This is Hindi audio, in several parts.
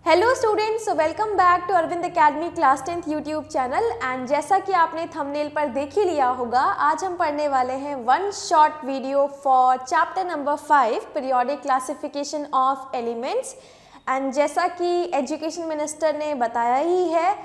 Hello students, welcome back to Arvind academy class 10th YouTube channel. And जैसा कि आपने थंबनेल पर देख ही लिया होगा, आज हम पढ़ने वाले हैं one short video for chapter number 5 periodic classification of elements. And जैसा कि एजुकेशन मिनिस्टर ने बताया ही है,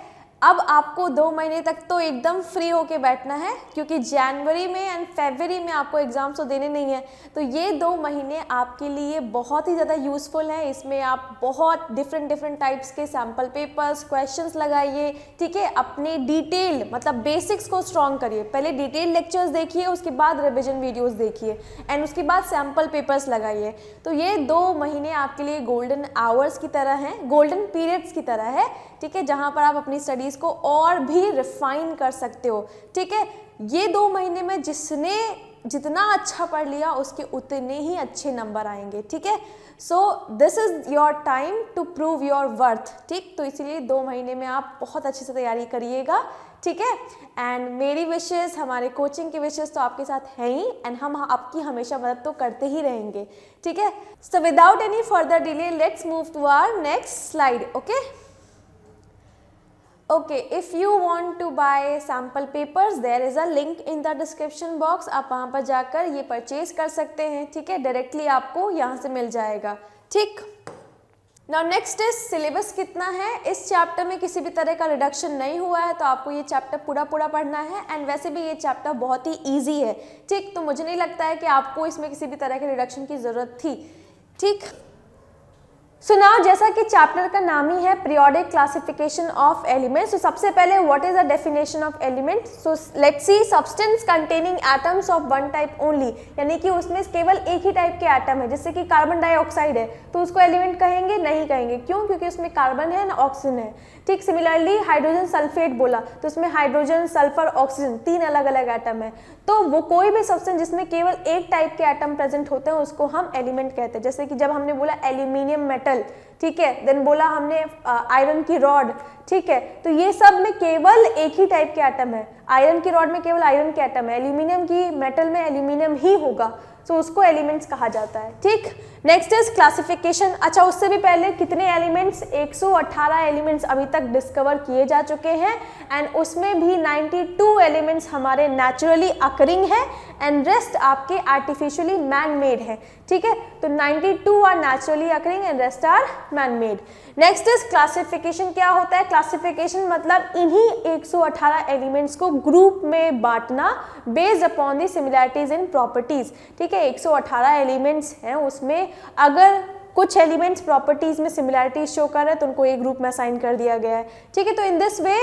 अब आपको 2 महीने तक तो एकदम फ्री होके बैठना है, क्योंकि जनवरी में एंड फरवरी में आपको एग्ज़ाम्स तो देने नहीं है। तो ये 2 महीने आपके लिए बहुत ही ज़्यादा यूज़फुल है। इसमें आप बहुत डिफरेंट टाइप्स के सैम्पल पेपर्स, क्वेश्चंस लगाइए, ठीक है। अपने डिटेल मतलब बेसिक्स को स्ट्रॉन्ग करिए। पहले डिटेल लेक्चर्स देखिए, उसके बाद रिविजन वीडियोस देखिए एंड उसके बाद सैम्पल पेपर्स लगाइए। तो ये 2 महीने आपके लिए गोल्डन आवर्स की तरह हैं, गोल्डन पीरियड्स की तरह है, ठीक है, जहाँ पर आप अपनी स्टडीज़ को और भी रिफाइन कर सकते हो, ठीक है। ये 2 महीने में जिसने जितना अच्छा पढ़ लिया उसके उतने ही अच्छे नंबर आएंगे, ठीक है। So this is your time to prove your worth, ठीक। तो इसीलिए 2 महीने में आप बहुत अच्छे से तैयारी करिएगा, ठीक है। एंड मेरी विशेस, हमारे कोचिंग की विशेस तो आपके साथ है ही, एंड हम आपकी हमेशा मदद तो करते ही रहेंगे, ठीक है। So without any further delay let's move to our next slide. Okay, if you want to buy sample papers, there is a link in the description box. आप वहाँ पर जाकर ये परचेज कर सकते हैं, ठीक है। डायरेक्टली आपको यहाँ से मिल जाएगा, ठीक। नाउ नेक्स्ट इज सिलेबस कितना है। इस चैप्टर में किसी भी तरह का रिडक्शन नहीं हुआ है, तो आपको ये चैप्टर पूरा पढ़ना है। एंड वैसे भी ये चैप्टर बहुत ही ईजी है, ठीक। तो मुझे नहीं लगता है कि आपको इसमें किसी भी तरह के रिडक्शन की ज़रूरत थी, ठीक। सो नाउ जैसा कि चैप्टर का नाम ही है पीरियोडिक क्लासिफिकेशन ऑफ एलिमेंट्स, तो सबसे पहले what is the definition of element. So let's see substance containing atoms of one type only, यानी कि उसमें केवल एक ही टाइप के एटम है। जैसे कि कार्बन डाइऑक्साइड है तो उसको एलिमेंट कहेंगे? नहीं कहेंगे। क्यों? क्योंकि उसमें कार्बन है ना ऑक्सीजन है, ठीक। सिमिलरली हाइड्रोजन सल्फेट बोला तो उसमें हाइड्रोजन, सल्फर, ऑक्सीजन 3 अलग अलग एटम है। तो वो कोई भी सब्सटेंस जिसमें केवल एक टाइप के एटम प्रेजेंट होते हैं उसको हम एलिमेंट कहते हैं। जैसे कि जब हमने बोला एल्यूमिनियम मेटल, ठीक है, देन बोला हमने आयरन की रॉड, ठीक है। तो ये सब में केवल एक ही टाइप के एटम है। आयरन की रॉड में केवल आयरन के एटम है, एल्यूमिनियम की मेटल में एल्यूमिनियम ही होगा, तो उसको एलिमेंट्स कहा जाता है, ठीक। Next is classification. अच्छा, उससे भी पहले कितने एलिमेंट्स? 118 एलिमेंट्स अभी तक डिस्कवर किए जा चुके हैं, एंड उसमें भी 92 एलिमेंट्स हमारे नेचुरली अकरिंग है एंड रेस्ट आपके आर्टिफिशियली मैन मेड है, ठीक है। तो 92 are naturally occurring and rest are man made. Next is classification. क्या होता है क्लासिफिकेशन? मतलब इन्हीं 118 एलिमेंट्स को ग्रुप में बांटना based upon the similarities in properties, ठीक है। 118 एलिमेंट्स हैं, उसमें अगर कुछ एलिमेंट्स प्रॉपर्टीज में सिमिलैरिटीज शो कर रहे हैं तो उनको एक ग्रुप में असाइन कर दिया गया है, ठीक है। तो इन दिस वे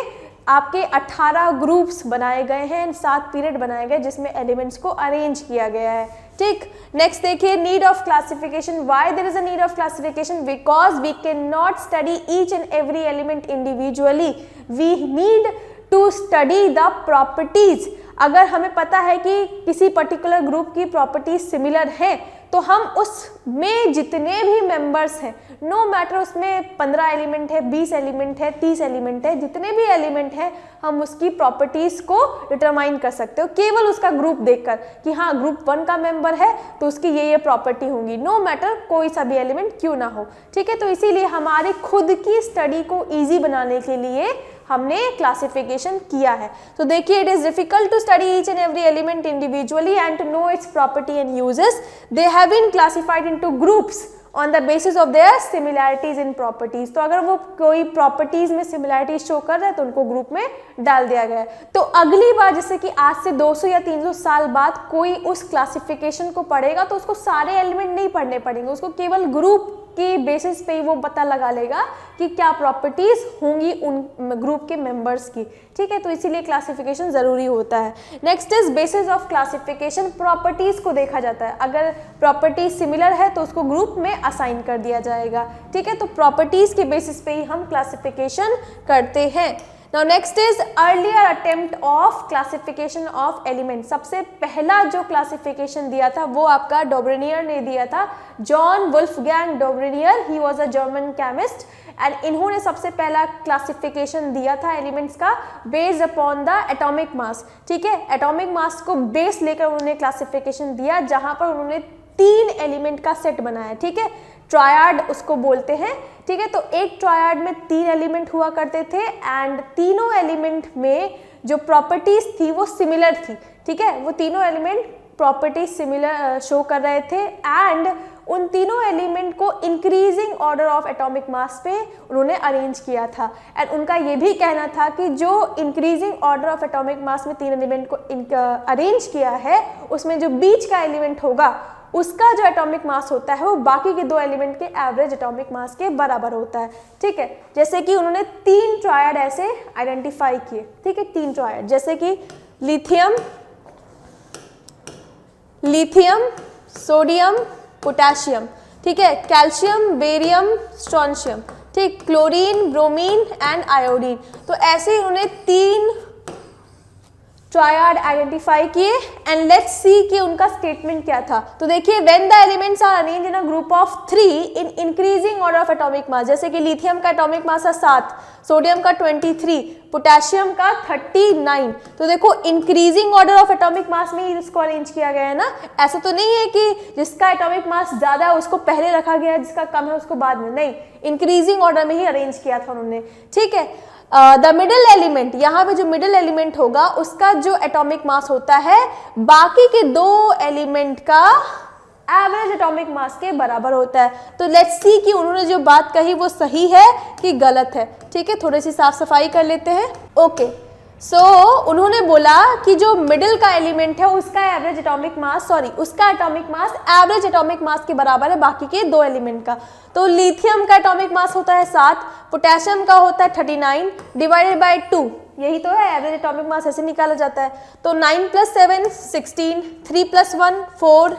आपके 18 ग्रुप्स बनाए गए हैं, 7 पीरियड बनाए गए जिसमें एलिमेंट्स को अरेंज किया गया है, ठीक। नेक्स्ट देखिए, need of classification. Why there is a need of classification? Because we can not study each and every element individually, we need to study the properties. अगर हमें पता है कि किसी पर्टिकुलर ग्रुप की प्रॉपर्टीज सिमिलर है तो हम उसमें जितने भी मेंबर्स हैं, नो मैटर उसमें 15 एलिमेंट है, 20 एलिमेंट है, 30 एलिमेंट है, जितने भी एलिमेंट है हम उसकी प्रॉपर्टीज को डिटरमाइन कर सकते हो केवल उसका ग्रुप देखकर कि हाँ ग्रुप 1 का मेंबर है तो उसकी ये प्रॉपर्टी होंगी, नो मैटर कोई सा भी एलिमेंट क्यों ना हो, ठीक है। तो इसीलिए हमारी खुद की स्टडी को ईजी बनाने के लिए हमने क्लासिफिकेशन किया है। तो देखिए, it is difficult to study each and every element individually and to know its property and uses. They have been classified into groups on the basis of their similarities in properties. तो अगर वो कोई प्रॉपर्टीज में सिमिलैरिटीज शो कर रहे हैं तो उनको ग्रुप में डाल दिया गया है। तो अगली बार जैसे कि आज से 200 या 300 साल बाद कोई उस क्लासिफिकेशन को पढ़ेगा तो उसको सारे एलिमेंट नहीं पढ़ने पड़ेंगे, उसको केवल ग्रुप की बेसिस पे ही वो पता लगा लेगा कि क्या प्रॉपर्टीज होंगी उन ग्रुप के मेंबर्स की, ठीक है। तो इसीलिए क्लासिफिकेशन जरूरी होता है। Next is basis of classification. Properties को देखा जाता है, अगर प्रॉपर्टीज सिमिलर है तो उसको ग्रुप में असाइन कर दिया जाएगा, ठीक है। तो प्रॉपर्टीज के बेसिस पे ही हम क्लासिफिकेशन करते हैं। Now next is earlier attempt of classification of elements। सबसे पहला जो क्लासिफिकेशन दिया था वो आपका डोब्रेनियर ने दिया था, John Wolfgang Dobereiner. He was a German chemist and इन्होंने सबसे पहला क्लासिफिकेशन दिया था एलिमेंट्स का based upon the atomic mass, ठीक है। एटॉमिक मास को बेस लेकर उन्होंने क्लासिफिकेशन दिया, जहां पर उन्होंने 3 एलिमेंट का सेट बनाया, ठीक है। ट्रायड उसको बोलते हैं, ठीक है। तो एक ट्रायड में 3 एलिमेंट हुआ करते थे एंड तीनों एलिमेंट में जो प्रॉपर्टीज थी वो सिमिलर थी, ठीक है। वो तीनों एलिमेंट प्रॉपर्टीज सिमिलर शो कर रहे थे एंड उन तीनों एलिमेंट को इंक्रीजिंग ऑर्डर ऑफ एटॉमिक मास पे उन्होंने अरेंज किया था एंड उनका ये भी कहना था कि जो इंक्रीजिंग ऑर्डर ऑफ एटॉमिक मास में 3 एलिमेंट को अरेंज किया है उसमें जो बीच का एलिमेंट होगा उसका जो एटॉमिक मास होता है वो बाकी के 2 एलिमेंट के एवरेज एटॉमिक मास के बराबर होता है, ठीक है। जैसे कि उन्होंने 3 ट्रायड ऐसे आइडेंटिफाई किए, ठीक है, 3 ट्रायड, जैसे कि लिथियम, सोडियम, पोटेशियम, ठीक है, कैल्शियम, बेरियम, स्ट्रोंशियम, ठीक, क्लोरीन, ब्रोमीन एंड आयोडीन। तो ऐसे ही उन्होंने 3 ट्रायड आइडेंटिफाई किए एंड लेट्स सी कि उनका स्टेटमेंट क्या था। तो देखिए, when the elements are arranged in a group of 3 in increasing order of atomic mass, जैसे कि लिथियम का एटॉमिक मास है 7, सोडियम का 23, पोटेशियम का 39। तो देखो इंक्रीजिंग ऑर्डर ऑफ एटॉमिक मास में ही इसको अरेंज किया गया है ना। ऐसा तो नहीं है कि जिसका एटॉमिक मास ज्यादा है उसको पहले रखा गया है, जिसका कम है उसको बाद में, नहीं, इंक्रीजिंग ऑर्डर में ही अरेंज किया था उन्होंने, ठीक है। द मिडिल एलिमेंट, यहाँ पे जो मिडिल एलिमेंट होगा उसका जो एटॉमिक मास होता है बाकी के 2 एलिमेंट का एवरेज एटॉमिक मास के बराबर होता है। तो लेट्स सी कि उन्होंने जो बात कही वो सही है कि गलत है, ठीक है। थोड़ी सी साफ सफाई कर लेते हैं। ओके, सो उन्होंने बोला कि जो मिडिल का एलिमेंट है उसका एवरेज एटॉमिक मास, उसका atomic mass average atomic mass के बराबर है बाकी के 2 एलिमेंट का। तो लिथियम का एटॉमिक मास होता है 7, पोटेशियम का होता है 39 डिवाइडेड बाय 2, यही तो है एवरेज एटॉमिक मास, ऐसे निकाला जाता है। तो 9 + 7 16, 3 + 1 4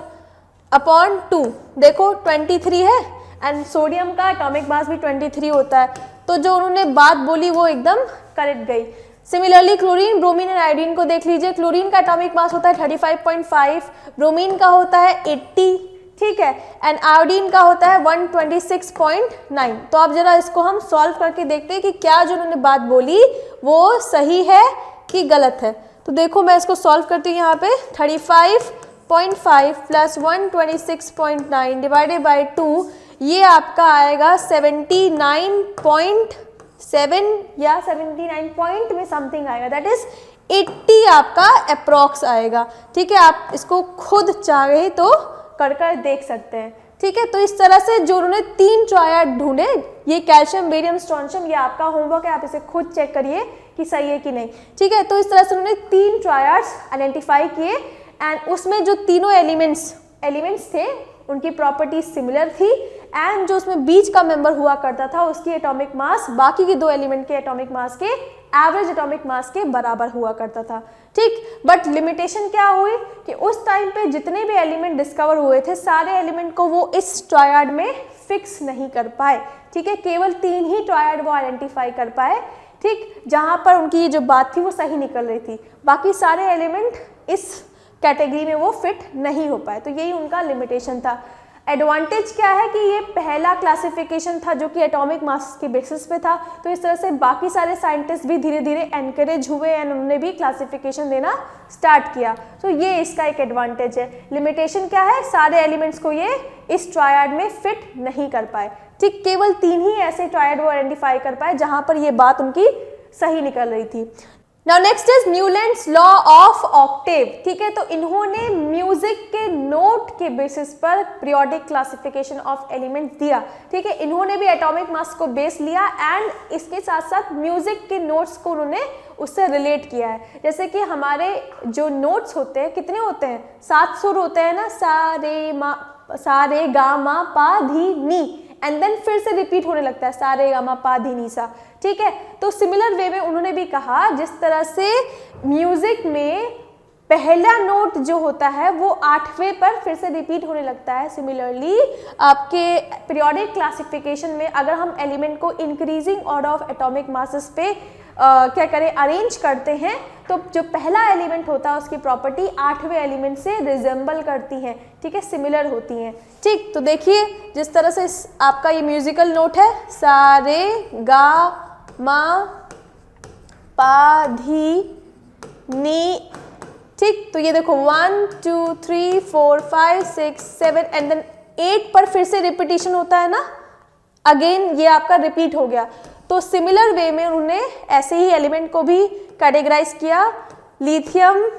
अपॉन 2, देखो 23 है एंड सोडियम का एटॉमिक मास भी 23 होता है। तो जो उन्होंने बात बोली वो एकदम करेक्ट गई। Similarly chlorine, bromine and iodine को देख लीजिए। क्लोरीन का एटॉमिक मास होता है 35.5, ब्रोमीन का होता है 80, ठीक है, एंड आयोडीन का होता है 126.9। तो अब जरा इसको हम सॉल्व करके देखते हैं कि क्या जो उन्होंने बात बोली वो सही है कि गलत है। तो देखो मैं इसको सॉल्व करती हूँ। यहाँ पे 35.5 + 126.9 डिवाइडेड बाई 2, ये आपका आएगा 79.7 या 79 पॉइंट में समथिंग आएगा, दैट इज 80 आपका अप्रॉक्स आएगा, ठीक है। आप इसको खुद चाहे तो कर देख सकते हैं, ठीक है। तो इस तरह से जो उन्होंने 3 ट्रायड ढूंढे, ये कैल्शियम, बेरियम, स्ट्रोंशियम, ये आपका होमवर्क है, आप इसे खुद चेक करिए कि सही है कि नहीं, ठीक है। तो इस तरह से उन्होंने 3 ट्रायड्स आइडेंटिफाई किए एंड उसमें जो तीनों एलिमेंट्स थे उनकी प्रॉपर्टीज सिमिलर थी एंड जो उसमें बीच का मेंबर हुआ करता था उसकी एटॉमिक मास बाकी के 2 एलिमेंट के एटॉमिक मास के एवरेज एटॉमिक मास के बराबर हुआ करता था, ठीक। बट लिमिटेशन क्या हुई कि उस टाइम पे जितने भी एलिमेंट डिस्कवर हुए थे सारे एलिमेंट को वो इस ट्रायड में फिक्स नहीं कर पाए, ठीक है। केवल 3 ही ट्रायड वो आइडेंटिफाई कर पाए, ठीक, जहां पर उनकी जो बात थी वो सही निकल रही थी। बाकी सारे एलिमेंट इस कैटेगरी में वो फिट नहीं हो पाए, तो यही उनका लिमिटेशन था। एडवांटेज क्या है कि ये पहला क्लासिफिकेशन था जो कि एटॉमिक मास के बेसिस पे था, तो इस तरह से बाकी सारे साइंटिस्ट भी धीरे धीरे एनकरेज हुए एंड उन्होंने भी क्लासिफिकेशन देना स्टार्ट किया। तो ये इसका एक एडवांटेज है। लिमिटेशन क्या है, सारे एलिमेंट्स को ये इस ट्रायड में फिट नहीं कर पाए, ठीक। केवल 3 ही ऐसे ट्रायड वो आइडेंटिफाई कर पाए जहां पर ये बात उनकी सही निकल रही थी। Now next is Newlands law of Octave, ठीक है। तो इन्होंने म्यूजिक के नोट के बेसिस पर पीरियोडिक क्लासिफिकेशन ऑफ एलिमेंट्स दिया, ठीक है। इन्होंने भी एटॉमिक मास को बेस लिया एंड इसके साथ साथ म्यूजिक के नोट्स को उन्होंने उससे रिलेट किया है। जैसे कि हमारे जो नोट्स होते हैं कितने होते हैं, 7 सुर होते हैं ना, सा रे गा मा पा धी नी, एंड देन फिर से रिपीट होने लगता है सा रे गा मा पा धी नी सा, ठीक है। तो सिमिलर वे में उन्होंने भी कहा जिस तरह से म्यूजिक में पहला नोट जो होता है वो 8वें पर फिर से रिपीट होने लगता है, सिमिलरली आपके पीरियोडिक क्लासिफिकेशन में अगर हम एलिमेंट को increasing order of atomic masses पे क्या करें, अरेंज करते हैं, तो जो पहला एलिमेंट होता है उसकी प्रॉपर्टी 8वें एलिमेंट से रिजेंबल करती हैं, ठीक है, सिमिलर होती हैं, ठीक। तो देखिए जिस तरह से आपका ये म्यूजिकल नोट है सा रे गा मा पा धी नी, ठीक। तो ये देखो 1 2 3 4 5 6 7 एंड देन 8 पर फिर से रिपीटिशन होता है ना, अगेन ये आपका रिपीट हो गया। तो सिमिलर वे में उन्होंने ऐसे ही एलिमेंट को भी कैटेगराइज किया, lithium,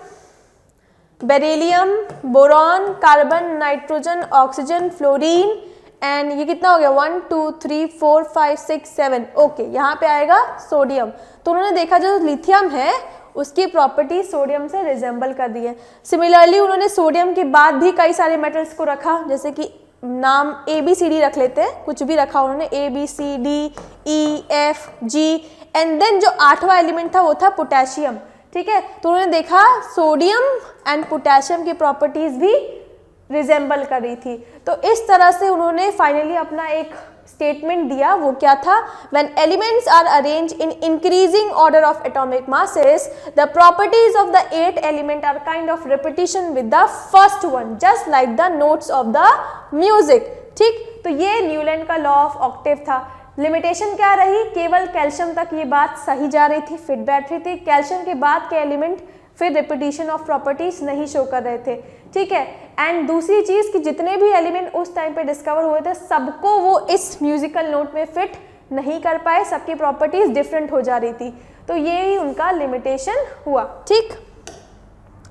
beryllium, boron, carbon, nitrogen, oxygen, fluorine, and ये कितना हो गया 1 2 3 4 5 6 7, ओके यहाँ पे आएगा सोडियम। तो उन्होंने देखा जो लिथियम है उसकी प्रॉपर्टी सोडियम से रिजेंबल कर दी है। सिमिलरली उन्होंने सोडियम के बाद भी कई सारे मेटल्स को रखा, जैसे कि नाम ABCD रख लेते हैं, कुछ भी रखा उन्होंने ABCDEFG, एंड देन जो 8वां एलिमेंट था वो था पोटेशियम, ठीक है। तो उन्होंने देखा सोडियम एंड पोटेशियम की प्रॉपर्टीज भी रिजेंबल कर रही थी। तो इस तरह से उन्होंने फाइनली अपना एक स्टेटमेंट दिया, वो क्या था, when elements are arranged in increasing order of atomic masses the properties of the 8 element are kind of repetition with the first one, just like the notes of the music, ठीक। तो ये न्यूलैंड का लॉ ऑफ ऑक्टेव था। लिमिटेशन क्या रही, केवल कैल्शियम तक ये बात सही जा रही थी, फिट बैठ रही थी, कैल्शियम के बाद के एलिमेंट फिर रिपीटिशन ऑफ प्रॉपर्टीज नहीं शो कर रहे थे, ठीक है। एंड दूसरी चीज कि जितने भी एलिमेंट उस टाइम पे डिस्कवर हुए थे सबको वो इस म्यूजिकल नोट में फिट नहीं कर पाए, सबकी प्रॉपर्टीज डिफरेंट हो जा रही थी, तो ये ही उनका लिमिटेशन हुआ, ठीक।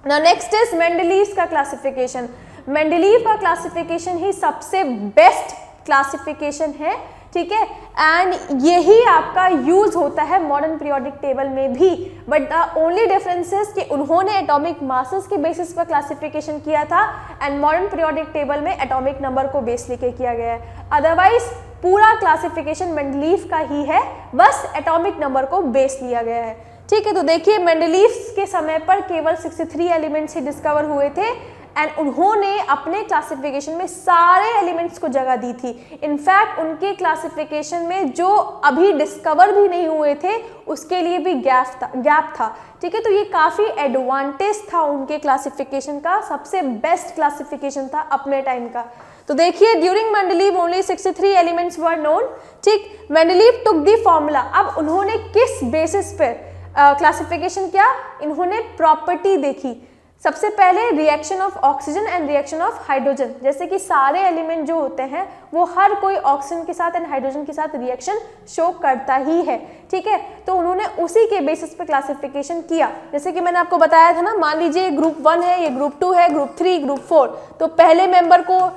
नाउ नेक्स्ट इज मेंडलीव का क्लासिफिकेशन। मेंडलीव का क्लासिफिकेशन ही सबसे बेस्ट क्लासिफिकेशन है, ठीक है, एंड यही आपका यूज होता है मॉडर्न पीरियोडिक टेबल में भी, but the only difference is कि उन्होंने एटॉमिक मासेस के बेसिस पर क्लासिफिकेशन किया था एंड मॉडर्न पीरियोडिक टेबल में एटॉमिक नंबर को बेस लेके किया गया है। अदरवाइज पूरा क्लासिफिकेशन मेंडलीव का ही है, बस एटॉमिक नंबर को बेस लिया गया है, ठीक है। तो देखिए मेंडलीव के समय पर केवल 63 एलिमेंट्स ही डिस्कवर हुए थे एंड उन्होंने अपने क्लासिफिकेशन में सारे एलिमेंट्स को जगह दी थी। इनफैक्ट उनके क्लासिफिकेशन में जो अभी डिस्कवर भी नहीं हुए थे उसके लिए भी गैप था, ठीक है। तो ये काफ़ी एडवांटेज था उनके क्लासिफिकेशन का, सबसे बेस्ट क्लासिफिकेशन था अपने टाइम का। तो देखिए during Mendeleev only 63 elements were known, ठीक। मेंडलीव टुक दी फॉर्मूला, अब उन्होंने किस बेसिस पर क्लासिफिकेशन किया, इन्होंने प्रॉपर्टी देखी। सबसे पहले reaction of oxygen and reaction of hydrogen, जैसे कि सारे एलिमेंट जो होते हैं वो हर कोई ऑक्सीजन के साथ एंड हाइड्रोजन के साथ रिएक्शन शो करता ही है, ठीक है। तो उन्होंने उसी के बेसिस पे क्लासिफिकेशन किया, जैसे कि मैंने आपको बताया था ना, मान लीजिए ग्रुप 1 है, ये ग्रुप 2 है, ग्रुप 3, ग्रुप 4, तो पहले मेंबर को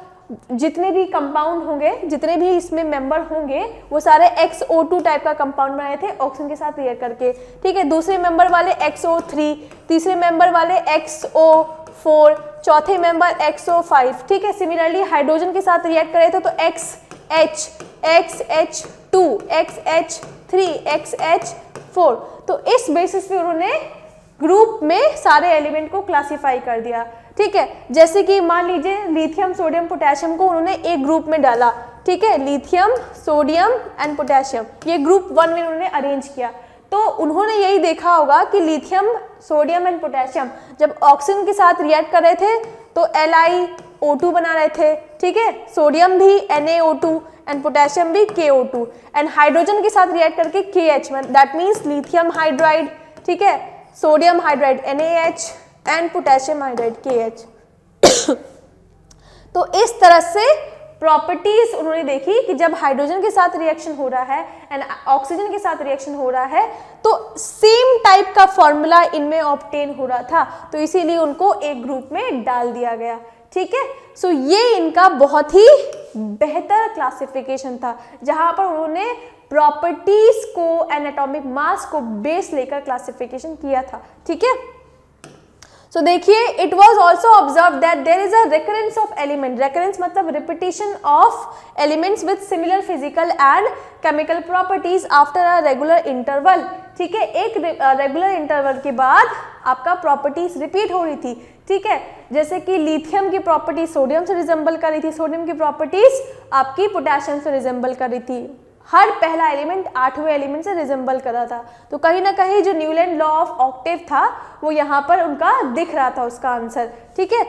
जितने भी कंपाउंड होंगे, जितने भी इसमें मेंबर होंगे वो सारे XO2 टाइप का कंपाउंड बनाए थे ऑक्सीजन के साथ रिएक्ट करके, ठीक है। दूसरे मेंबर वाले XO3, तीसरे मेंबर वाले XO4, चौथे मेंबर XO5, ठीक है। सिमिलरली हाइड्रोजन के साथ रिएक्ट करे थे तो XH, XH2, XH3, XH4। तो इस बेसिस पे उन्होंने ग्रुप में सारे एलिमेंट को क्लासिफाई कर दिया, ठीक है। जैसे कि मान लीजिए लिथियम, सोडियम, पोटेशियम को उन्होंने एक ग्रुप में डाला, ठीक है, लिथियम, सोडियम एंड पोटेशियम, ये ग्रुप 1 में उन्होंने अरेंज किया। तो उन्होंने यही देखा होगा कि लिथियम, सोडियम एंड पोटेशियम जब ऑक्सीजन के साथ रिएक्ट कर रहे थे तो LiO2 बना रहे थे, ठीक है, सोडियम भी NaO2 एंड पोटेशियम भी KO2, एंड हाइड्रोजन के साथ रिएक्ट करके KH, that means lithium hydride, ठीक है, sodium hydride NaH and potassium hydride KH। तो इस तरह से प्रॉपर्टीज उन्होंने देखी कि जब हाइड्रोजन के साथ रिएक्शन हो रहा है एंड ऑक्सीजन के साथ रिएक्शन हो रहा है तो सेम टाइप का फॉर्मूला इनमें ऑब्टेन हो रहा था, तो इसीलिए उनको एक ग्रुप में डाल दिया गया, ठीक है। सो ये इनका बहुत ही बेहतर क्लासिफिकेशन था जहां पर उन्होंने प्रॉपर्टीज को एंड एटॉमिक मास को बेस लेकर क्लासिफिकेशन किया था, ठीक है। सो देखिए it was also observe that there is a recurrence of element, recurrence मतलब repetition of elements with similar physical and chemical properties after a regular interval, ठीक है। एक रेगुलर इंटरवल के बाद आपका प्रॉपर्टीज रिपीट हो रही थी, ठीक है। जैसे कि लिथियम की प्रॉपर्टी सोडियम से रिजेंबल कर रही थी, सोडियम की प्रॉपर्टीज आपकी पोटेशियम से रिजेंबल कर रही थी, हर पहला एलिमेंट 8वें एलिमेंट से रिजेंबल कर रहा था। तो कहीं ना कहीं जो न्यूलैंड लॉ ऑफ ऑक्टेव था वो यहाँ पर उनका दिख रहा था उसका आंसर, ठीक है।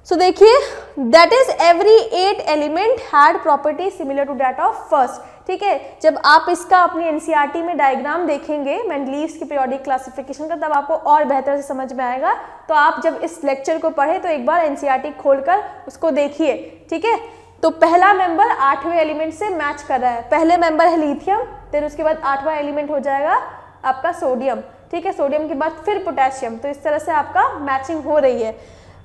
सो देखिए that is every 8 element had property similar to that of first, ठीक है। जब आप इसका अपनी एनसीईआरटी में डायग्राम देखेंगे मेंडलीव्स की पीरियोडिक क्लासिफिकेशन का, तब आपको और बेहतर से समझ में आएगा। तो आप जब इस लेक्चर को पढ़े तो एक बार एनसीईआरटी खोलकर उसको देखिए, ठीक है। तो पहला मेंबर 8वें एलिमेंट से मैच कर रहा है, पहले मेंबर है लिथियम, फिर उसके बाद 8वां एलिमेंट हो जाएगा आपका सोडियम, ठीक है, सोडियम के बाद फिर पोटेशियम। तो इस तरह से आपका मैचिंग हो रही है।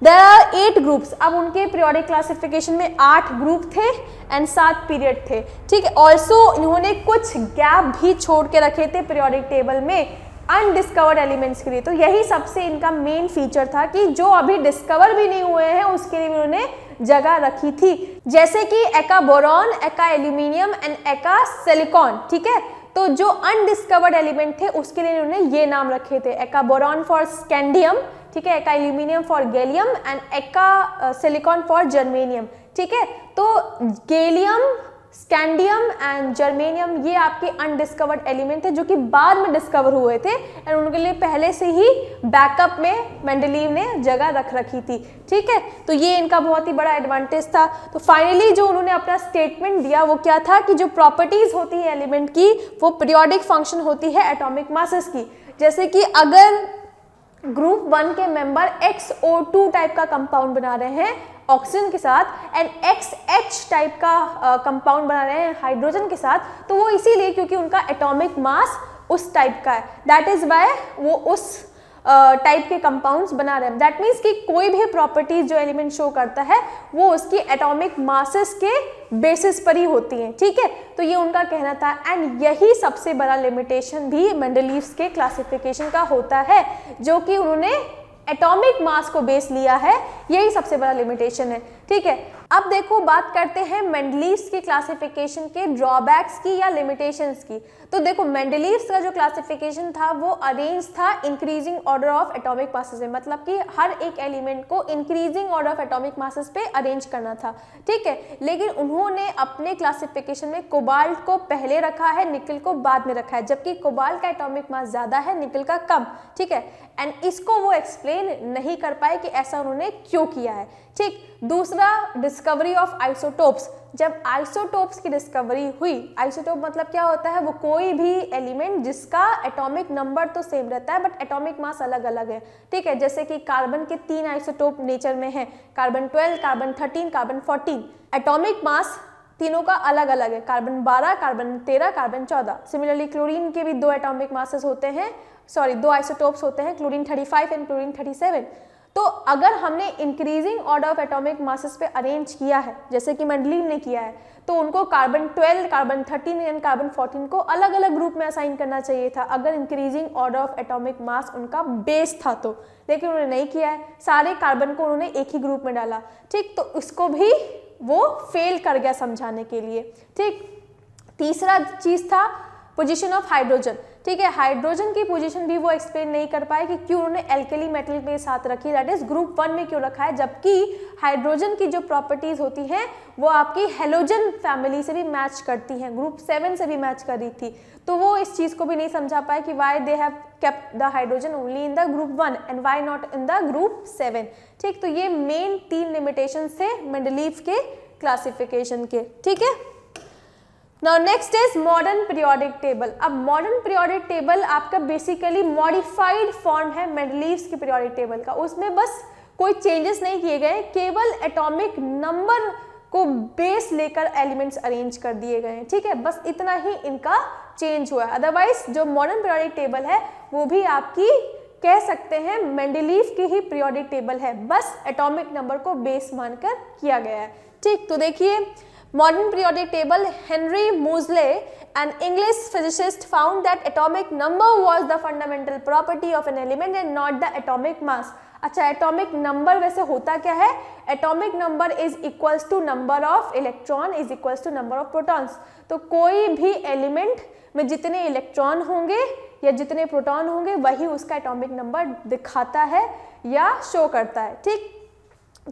देयर आर 8 ग्रुप्स, अब उनके पीरियोडिक क्लासिफिकेशन में 8 ग्रुप थे एंड 7 पीरियड थे, ठीक है। ऑल्सो इन्होंने कुछ गैप भी छोड़ के रखे थे पीरियोडिक टेबल में अनडिस्कवर्ड एलिमेंट्स के लिए। तो यही सबसे इनका मेन फीचर था कि जो अभी डिस्कवर भी नहीं हुए हैं उसके लिए उन्होंने जगह रखी थी, जैसे कि एका बोरॉन, एका एल्यूमिनियम एंड एका सिलिकॉन, ठीक है। तो जो अनडिस्कवर्ड एलिमेंट थे उसके लिए उन्होंने ये नाम रखे थे, एका बोरॉन फॉर स्कैंडियम, ठीक है, एका एल्यूमिनियम फॉर गैलियम एंड एका सिलिकॉन फॉर जर्मेनियम, ठीक है। तो गैलियम, स्कैंडियम एंड जर्मेनियम ये आपके अनडिस्कवर्ड एलिमेंट थे जो कि बाद में डिस्कवर हुए थे एंड उनके लिए पहले से ही बैकअप में मेंडलीव ने जगह रख रखी थी, ठीक है। तो ये इनका बहुत ही बड़ा एडवांटेज था। तो फाइनली जो उन्होंने अपना स्टेटमेंट दिया वो क्या था कि जो प्रॉपर्टीज होती है एलिमेंट की वो पीरियोडिक फंक्शन होती है एटॉमिक मासेस की। जैसे कि अगर ग्रुप 1 के मेंबर XO2 टाइप का कंपाउंड बना रहे हैं ऑक्सीजन के साथ एंड XH टाइप का कंपाउंड बना रहे हैं हाइड्रोजन के साथ, तो वो इसीलिए क्योंकि उनका एटॉमिक मास उस टाइप का है, दैट इज वाई वो उस टाइप के कंपाउंड्स बना रहे हैं। दैट मीन्स कि कोई भी प्रॉपर्टीज जो एलिमेंट शो करता है वो उसकी एटॉमिक मासेस के बेसिस पर ही होती हैं, ठीक है। तो ये उनका कहना था एंड यही सबसे बड़ा लिमिटेशन भी मेंडलीव्स के क्लासिफिकेशन का होता है, जो कि उन्होंने एटॉमिक मास को बेस लिया है, यही सबसे बड़ा लिमिटेशन है, ठीक है। अब देखो बात करते हैं मेंडलीव्स की क्लासिफिकेशन के ड्रॉबैक्स की या लिमिटेशंस की। तो देखो मेंडलीव्स का जो क्लासिफिकेशन था वो अरेंज था increasing order of atomic masses में, मतलब कि हर एक एलिमेंट को increasing order of atomic masses पे अरेंज करना था, ठीक है। लेकिन उन्होंने अपने क्लासिफिकेशन में कोबाल्ट को पहले रखा है, निकल को बाद में रखा है, जबकि कोबाल्ट का एटॉमिक मास ज्यादा है, निकल का कम, ठीक है। एंड इसको वो एक्सप्लेन नहीं कर पाए कि ऐसा उन्होंने क्यों किया है, ठीक। दूसरा डिस्कवरी ऑफ आइसोटोप्स, जब आइसोटोप्स की डिस्कवरी हुई, आइसोटोप मतलब क्या होता है, वो कोई भी एलिमेंट जिसका एटॉमिक नंबर तो सेम रहता है बट एटॉमिक मास अलग अलग है, ठीक है। जैसे कि कार्बन के 3 आइसोटोप नेचर में है, carbon 12, carbon 13, carbon 14, atomic mass तीनों का अलग अलग है, carbon 12, carbon 13, carbon 14। Similarly chlorine के भी 2 एटॉमिक मासेस होते हैं, 2 आइसोटोप्स होते हैं, क्लोरीन 35 एंड क्लोरीन 37। तो अगर हमने increasing order of atomic masses पे अरेंज किया है जैसे कि मेंडलीव ने किया है, तो उनको कार्बन 12, कार्बन 13 एंड कार्बन 14 को अलग अलग ग्रुप में असाइन करना चाहिए था अगर इंक्रीजिंग ऑर्डर ऑफ एटॉमिक मास उनका बेस था तो, लेकिन उन्होंने नहीं किया है, सारे कार्बन को उन्होंने एक ही ग्रुप में डाला, ठीक। तो इसको भी वो फेल कर गया समझाने के लिए, ठीक। तीसरा चीज था पोजीशन ऑफ हाइड्रोजन, ठीक है। हाइड्रोजन की पोजीशन भी वो एक्सप्लेन नहीं कर पाए कि क्यों उन्होंने एल्केली मेटल के साथ रखी, दैट इज ग्रुप 1 में क्यों रखा है, जबकि हाइड्रोजन की जो प्रॉपर्टीज होती हैं वो आपकी हेलोजन फैमिली से भी मैच करती हैं, ग्रुप 7 से भी मैच कर रही थी। तो वो इस चीज को भी नहीं समझा पाए कि why they have kept the hydrogen only in the group 1 and why not in the group 7, ठीक। तो ये मेन 3 लिमिटेशन थे मेंडलीव के क्लासिफिकेशन के, ठीक है। Now next is modern periodic table। अब modern periodic table आपका बेसिकली मॉडिफाइड फॉर्म है मेंडलीव्स की periodic table का, उसमें बस कोई चेंजेस नहीं किए गए, केवल एटॉमिक नंबर को बेस लेकर एलिमेंट्स अरेंज कर दिए गए हैं, ठीक है। बस इतना ही इनका चेंज हुआ है, अदरवाइज जो मॉडर्न periodic टेबल है वो भी आपकी कह सकते हैं मेंडलीव की ही periodic टेबल है, बस एटॉमिक नंबर को बेस मानकर किया गया है, ठीक। तो देखिए modern periodic table, Henry Moseley, an English physicist, found that atomic number was the fundamental property of an element and not the atomic mass। अच्छा, एटॉमिक नंबर वैसे होता क्या है, atomic number is equals to number of electron is equals to number of protons. तो कोई भी एलिमेंट में जितने इलेक्ट्रॉन होंगे या जितने प्रोटॉन होंगे वही उसका एटॉमिक नंबर दिखाता है या शो करता है, ठीक।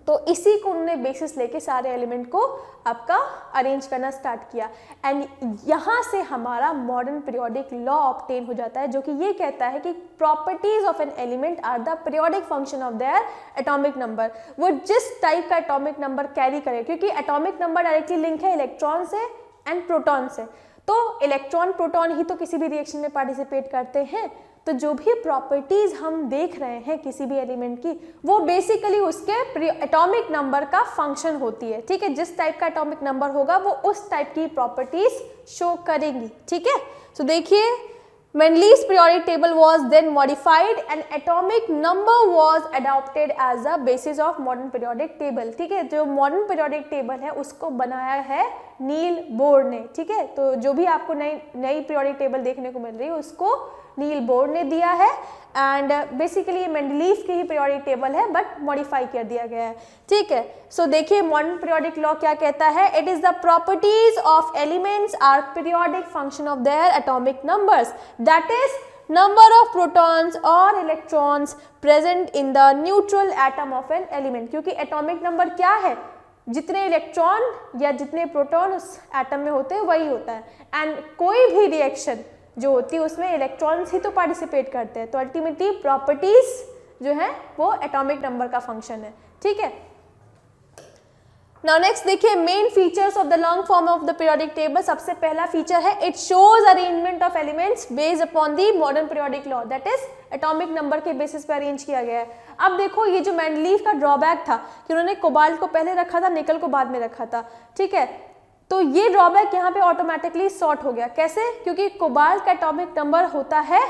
तो इसी को उन्होंने बेसिस लेके सारे एलिमेंट को आपका अरेंज करना स्टार्ट किया एंड यहाँ से हमारा मॉडर्न पीरियोडिक लॉ ऑब्टेन हो जाता है, जो कि ये कहता है कि properties of an element are the periodic function of their atomic number. वो जिस टाइप का एटॉमिक नंबर कैरी करे, क्योंकि एटॉमिक नंबर डायरेक्टली लिंक है इलेक्ट्रॉन से एंड प्रोटॉन से, तो इलेक्ट्रॉन प्रोटॉन ही तो किसी भी रिएक्शन में पार्टिसिपेट करते हैं, तो जो भी प्रॉपर्टीज हम देख रहे हैं किसी भी एलिमेंट की, वो बेसिकली उसके एटॉमिक नंबर का फंक्शन होती है, ठीक है। जिस टाइप का एटॉमिक नंबर होगा वो उस टाइप की प्रॉपर्टीज शो करेंगी, ठीक है। तो देखिए, Mendeleev's periodic table was then modified and atomic number was adopted as the basis of modern periodic table, ठीक है। जो modern periodic table है उसको बनाया है नील बोर ने, ठीक है। तो जो भी आपको नई periodic table देखने को मिल रही है उसको नील बोर ने दिया है, एंड बेसिकली ये मेंडलीव की ही पीरियोडिक टेबल है बट मॉडिफाई कर दिया गया है, ठीक है। सो देखिए मॉडर्न पीरियोडिक लॉ क्या कहता है, it is the properties of elements are periodic function of their atomic numbers, that is number of protons or electrons present in the neutral atom of an element, क्योंकि एटॉमिक नंबर क्या है, जितने इलेक्ट्रॉन या जितने प्रोटॉन उस एटम में होते हैं वही होता है, एंड कोई भी रिएक्शन जो होती है उसमें इलेक्ट्रॉन्स ही तो पार्टिसिपेट करते हैं, तो अल्टीमेटली प्रॉपर्टीज जो है वो एटॉमिक नंबर का फंक्शन है, ठीक है। नाउ नेक्स्ट देखिए main features of the long form of the periodic table. सबसे पहला फीचर है it shows arrangement of elements based upon the modern periodic law, that is atomic number के बेसिस पे अरेंज किया गया है। अब देखो ये जो मेंडलीव का ड्रॉबैक था कि उन्होंने कोबाल्ट को पहले रखा था, निकल को बाद में रखा था, ठीक है। तो ये ड्रॉबैक यहाँ पे ऑटोमेटिकली सॉर्ट हो गया, कैसे, क्योंकि कोबाल्ट का एटॉमिक नंबर होता है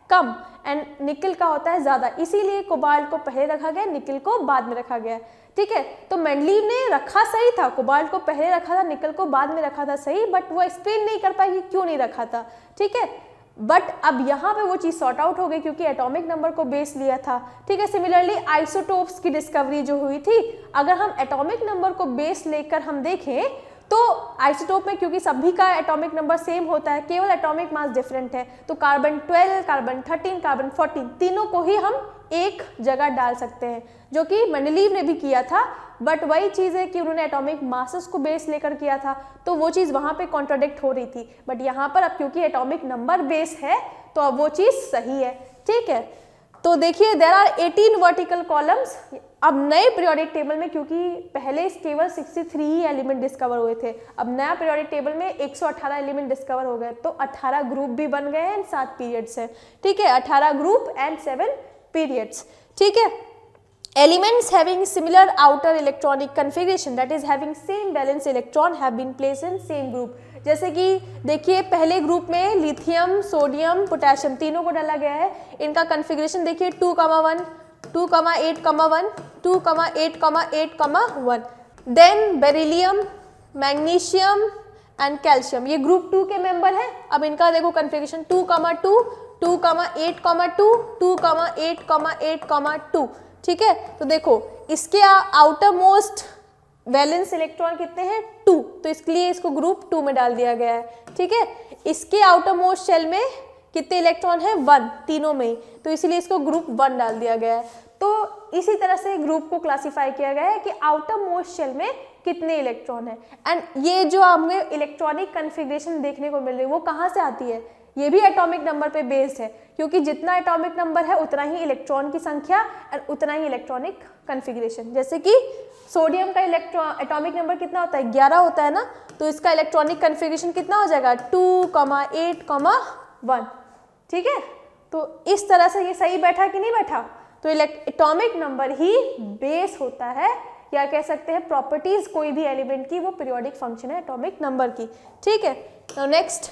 कम एंड निकल का होता है ज्यादा, इसीलिए कोबाल्ट को पहले रखा गया, निकल को बाद में रखा गया, ठीक है। तो मेंडलीव ने रखा सही था, कोबाल्ट को पहले रखा था, निकल को बाद में रखा था सही, बट वो एक्सप्लेन नहीं कर पाई कि क्यों नहीं रखा था, ठीक है। बट अब यहाँ पे वो चीज़ सॉर्ट आउट हो गई क्योंकि एटॉमिक नंबर को बेस लिया था, ठीक है। सिमिलरली आइसोटोप्स की डिस्कवरी जो हुई थी, अगर हम एटॉमिक नंबर को बेस लेकर हम देखें तो आइसोटोप में क्योंकि सभी का एटॉमिक नंबर सेम होता है, केवल एटॉमिक मास डिफरेंट है, तो कार्बन 12, कार्बन 13, कार्बन 14 तीनों को ही हम एक जगह डाल सकते हैं, जो कि मेंडलीव ने भी किया था। बट वही चीज़ है कि उन्होंने एटॉमिक मासेस को बेस लेकर किया था, तो वो चीज़ वहाँ पे कॉन्ट्राडिक्ट हो रही थी, बट यहाँ पर अब क्योंकि एटॉमिक नंबर बेस है तो अब वो चीज़ सही है, ठीक है। तो देखिए देयर आर 18 वर्टिकल कॉलम्स। अब नए पीरियोडिक टेबल में क्योंकि पहले केवल 63 ही एलिमेंट डिस्कवर हुए थे, अब नया पीरियोडिक टेबल में 118 एलिमेंट डिस्कवर हो गए, तो 18 ग्रुप भी बन गए हैं, 7 पीरियड्स हैं, ठीक है। 18 ग्रुप एंड 7 पीरियड्स, ठीक है। Elements having similar outer electronic configuration, that is having same valence electron, have been placed in same group. जैसे कि देखिए पहले ग्रुप में लिथियम, सोडियम, पोटेशियम तीनों को डाला गया है। इनका कन्फिग्रेशन देखिए 2,1, 2,8,1, 2,8,8,1, then beryllium, magnesium and calcium, ये ग्रुप 2 के मेंबर हैं। अब इनका देखो कन्फिग्रेशन 2,2, 2,8,2, 2,8,8,2, ठीक है। तो देखो इसके आउटर मोस्ट वैलेंस इलेक्ट्रॉन कितने हैं, 2, तो इसके लिए इसको ग्रुप 2 में डाल दिया गया है, ठीक है। इसके आउटर मोस्ट शेल में कितने इलेक्ट्रॉन है, 1 तीनों में, तो इसीलिए इसको ग्रुप 1 डाल दिया गया है। तो इसी तरह से ग्रुप को क्लासिफाई किया गया है कि आउटर मोस्ट शेल में कितने इलेक्ट्रॉन है, एंड ये जो हमें इलेक्ट्रॉनिक कन्फिग्रेशन देखने को मिल रही है वो कहाँ से आती है, ये भी एटॉमिक नंबर पे बेस्ड है, क्योंकि जितना एटॉमिक नंबर है उतना ही इलेक्ट्रॉन की संख्या और उतना ही इलेक्ट्रॉनिक कन्फिग्रेशन। जैसे कि सोडियम का एटॉमिक नंबर कितना होता है, 11 होता है ना, तो इसका इलेक्ट्रॉनिक कन्फिग्रेशन कितना हो जाएगा, 2,8,1, ठीक है। तो इस तरह से ये सही बैठा कि नहीं बैठा, तो एटॉमिक नंबर ही बेस होता है, या कह सकते हैं प्रॉपर्टीज कोई भी एलिमेंट की वो पीरियोडिक फंक्शन है एटॉमिक नंबर की, ठीक है। Now next,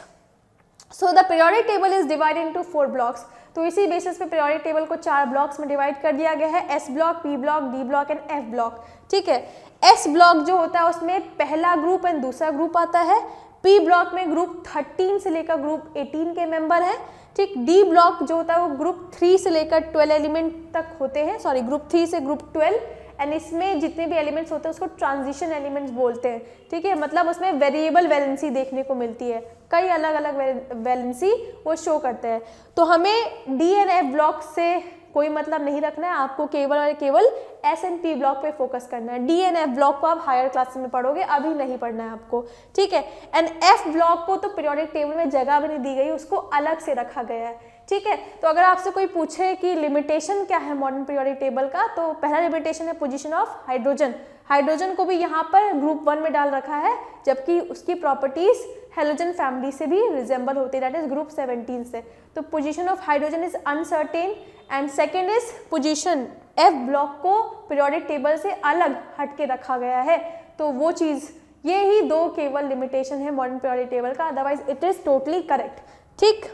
so the periodic table is divided into 4 blocks. तो इसी बेसिस पे पीरियोडिक टेबल को 4 ब्लॉक्स में डिवाइड कर दिया गया है, S block, P block, D block and F block, ठीक है। एस ब्लॉक जो होता है उसमें पहला ग्रुप एंड दूसरा ग्रुप आता है, पी ब्लॉक में ग्रुप 13 से लेकर ग्रुप 18 के मेंबर हैं, ठीक। डी ब्लॉक जो होता है वो ग्रुप 3 से लेकर 12 एलिमेंट तक होते हैं, सॉरी ग्रुप 3 से ग्रुप 12, एंड इसमें जितने भी एलिमेंट्स होते हैं उसको ट्रांजिशन एलिमेंट्स बोलते हैं, ठीक है। मतलब उसमें वेरिएबल वैलेंसी देखने को मिलती है, कई अलग अलग वैलेंसी वो शो करते हैं। तो हमें डी एंड एफ ब्लॉक से कोई मतलब नहीं रखना है, आपको केवल और केवल एस एंड पी ब्लॉक पे फोकस करना है। डी एंड एफ ब्लॉक को आप हायर क्लासेस में पढ़ोगे, अभी नहीं पढ़ना है आपको, ठीक है। एंड एफ ब्लॉक को तो पीरियोडिक टेबल में जगह भी नहीं दी गई, उसको अलग से रखा गया है, ठीक है। तो अगर आपसे कोई पूछे कि लिमिटेशन क्या है मॉडर्न पीरियोडिक टेबल का, तो पहला लिमिटेशन है पोजीशन ऑफ हाइड्रोजन। हाइड्रोजन को भी यहाँ पर ग्रुप 1 में डाल रखा है, जबकि उसकी प्रॉपर्टीज हेलोजन फैमिली से भी रिजेंबल होती है, दैट इज ग्रुप 17 से। तो position of hydrogen is uncertain and second is position, F block को पीरियोडिक टेबल से अलग हट के रखा गया है। तो वो चीज़, ये ही दो केवल लिमिटेशन है मॉडर्न पीरियोडिक टेबल का, otherwise it is totally correct. ठीक,